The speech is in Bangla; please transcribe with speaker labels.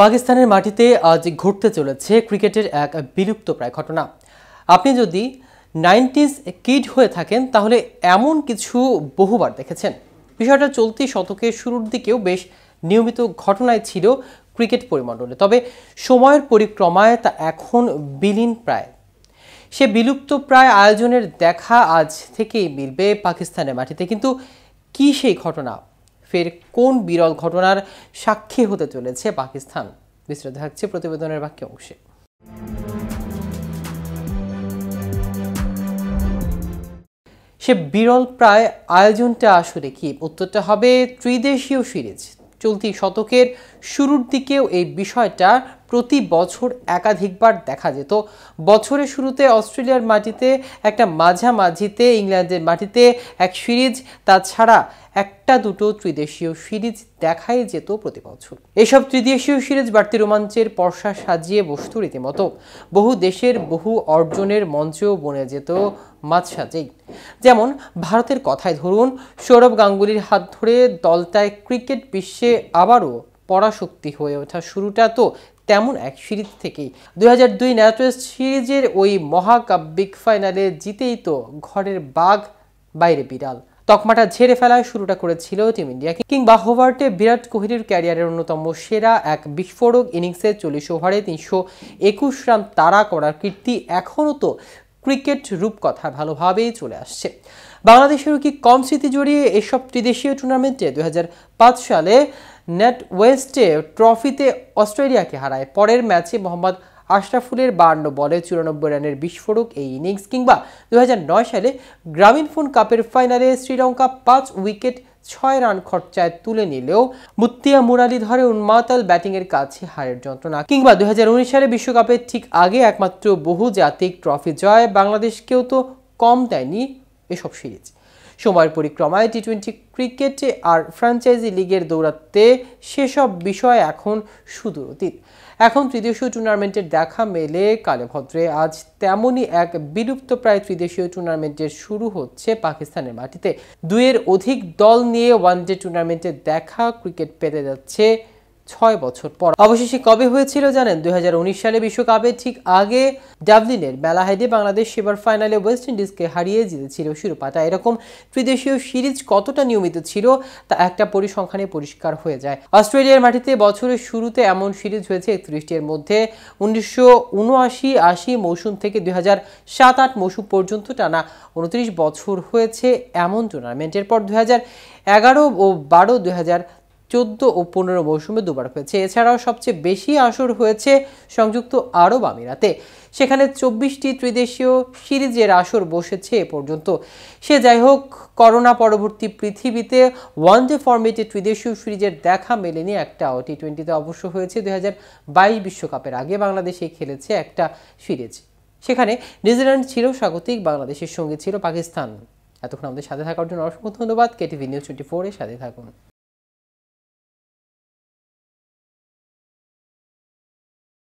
Speaker 1: পাকিস্তানের মাটিতে আজ ঘটতে চলেছে ক্রিকেটের এক বিলুপ্তপ্রায় ঘটনা। আপনি যদি 90s কিড হয়ে থাকেন তাহলে এমন কিছু বহুবার দেখেছেন। বিষয়টা চলতি শতকের শুরুর দিকেও বেশ নিয়মিত ঘটনায় ছিল ক্রিকেট পরিমণ্ডলে, তবে সময়ের পরিক্রমায় তা এখন বিলীন প্রায়। সে বিলুপ্তপ্রায় আয়োজনের দেখা আজ থেকেই মিলবে পাকিস্তানের মাটিতে, কিন্তু কি সেই ঘটনা? ফের কোন বিরল ঘটনার সাক্ষী হতে চলেছে পাকিস্তান? বিস্তারিত থাকছে প্রতিবেদনের বাকি অংশে। সে বিরল প্রায় আয়োজনটা আসলে কি? উত্তরটা হবে ত্রিদেশীয় সিরিজ। চলতি শতকের শুরুর দিকেও এই বিষয়টা প্রতি বছর একাধিকবার দেখা যেত। বছরের শুরুতে অস্ট্রেলিয়ার মাটিতে একটা, মাঝামাঝিতে ইংল্যান্ডের মাটিতে এক সিরিজ, তাছাড়া একটা দুটো ত্রিদেশীয় সিরিজ দেখাই যেত প্রতি বছর। এসব ত্রিদেশীয় সিরিজ বাড়তি রোমাঞ্চের পর্ষা সাজিয়ে বসত রীতিমতো। বহু দেশের বহু অর্জনের মঞ্চেও বনে যেত মাঝ সাজেই। যেমন ভারতের কথাই ধরুন, সৌরভ গাঙ্গুলির হাত ধরে দলটায় ক্রিকেট বিশ্বে আবারও পরাশক্তি হয়ে ওঠা শুরুটা তো তেমন এক সিরিজ থেকেই। 2002 ন্যাটোয়েস্ট সিরিজের ওই মহাকাব্যিক ফাইনালে জিতেই তো ঘরের বাঘ বাইরে বিড়াল তকমাটা ঝেড়ে ফেলায় শুরুটা করেছিল টিম ইন্ডিয়া। কিংবা হোভার্টে বিরাট কোহলির ক্যারিয়ারের অন্যতম সেরা এক বিস্ফোরক ইনিংসে 40 ওভারে 321 রান তাড়া করার কীর্তি এখনও তো ক্রিকেট রূপকথা ভালোভাবেই চলে আসছে। বাংলাদেশেরও কি কম স্মৃতি জড়িয়ে এসব ত্রিদেশীয় টুর্নামেন্টে? 2005 সালে ন্যাটওয়েস্টে ট্রফিতে অস্ট্রেলিয়াকে হারায়। পরের ম্যাচে মোহাম্মদ আশরাফুলের 52 বলে 94 রানের বিস্ফোরক এই ইনিংস। কিংবা 2009 সালে গ্রামীণফোন কাপের ফাইনালে শ্রীলঙ্কা 5 উইকেট 6 রান খরচায় তুলে নিলেও মুত্তিয়া মুরালিধরের উন্মাতাল ব্যাটিংয়ের কাছে হারের যন্ত্রণা। কিংবা 2019 সালে বিশ্বকাপের ঠিক আগে একমাত্র বহুজাতিক ট্রফি জয় বাংলাদেশকেও তো কম দেয়নি এসব সিরিজ। সময়ের পরিক্রমায় টি-20 ক্রিকেটে আর ফ্র্যাঞ্চাইজি লিগের দৌড়াতে সেসব বিষয় এখন সুদূর অতীত। এখন ত্রিদেশীয় টুর্নামেন্টের দেখা মেলে কালে ভদ্রে। আজ তেমনই এক বিলুপ্তপ্রায় ত্রিদেশীয় টুর্নামেন্টের শুরু হচ্ছে পাকিস্তানের মাটিতে। দুইয়ের অধিক দল নিয়ে ওয়ানডে টুর্নামেন্টের দেখা ক্রিকেট পেতে যাচ্ছে 6 বছর পর। অবশেষে কবে হয়েছিল জানেন? 2019 সালে বিশ্বকাপের ঠিক আগে ডাবলিনের মেলাহাইডে বাংলাদেশ সেবার ফাইনালে ওয়েস্ট ইন্ডিজকে হারিয়ে জিতেছিল শিরোপাটা। এরকম ত্রিদেশীয় সিরিজ কতটা নিয়মিত ছিল তা একটা পরিসংখ্যানে পরিষ্কার হয়ে যায়। অস্ট্রেলিয়ার মাটিতে বছরের শুরুতে এমন সিরিজ হয়েছে 31টি। এর মধ্যে 1979-80 মৌসুম থেকে 2007-08 মৌসুম পর্যন্ত টানা 29 বছর হয়েছে এমন টুর্নামেন্ট। এরপর 2011 ও 12, 2014 ও 15 মৌসুমে দুবার হয়েছে। এছাড়াও সবচেয়ে বেশি আসর হয়েছে সংযুক্ত আরব আমিরাতে। সেখানে 24টি ত্রিদেশীয় সিরিজের আসর বসেছে এ পর্যন্ত। সে যাই হোক, করোনা পরবর্তী পৃথিবীতে ওয়ানডে ফরম্যাটে ত্রিদেশীয় সিরিজের দেখা মেলেনি একটাও। টি-20তে অবশ্য হয়েছে 2022 বিশ্বকাপের আগে বাংলাদেশে খেলেছে একটা সিরিজ। সেখানে নিউজিল্যান্ড ছিল স্বাগতিক, বাংলাদেশের সঙ্গে ছিল পাকিস্তান। এতক্ষণ আমাদের সাথে থাকার জন্য অসংখ্য ধন্যবাদ। কেটিভি নিউজ 24 এর সাথে থাকুন।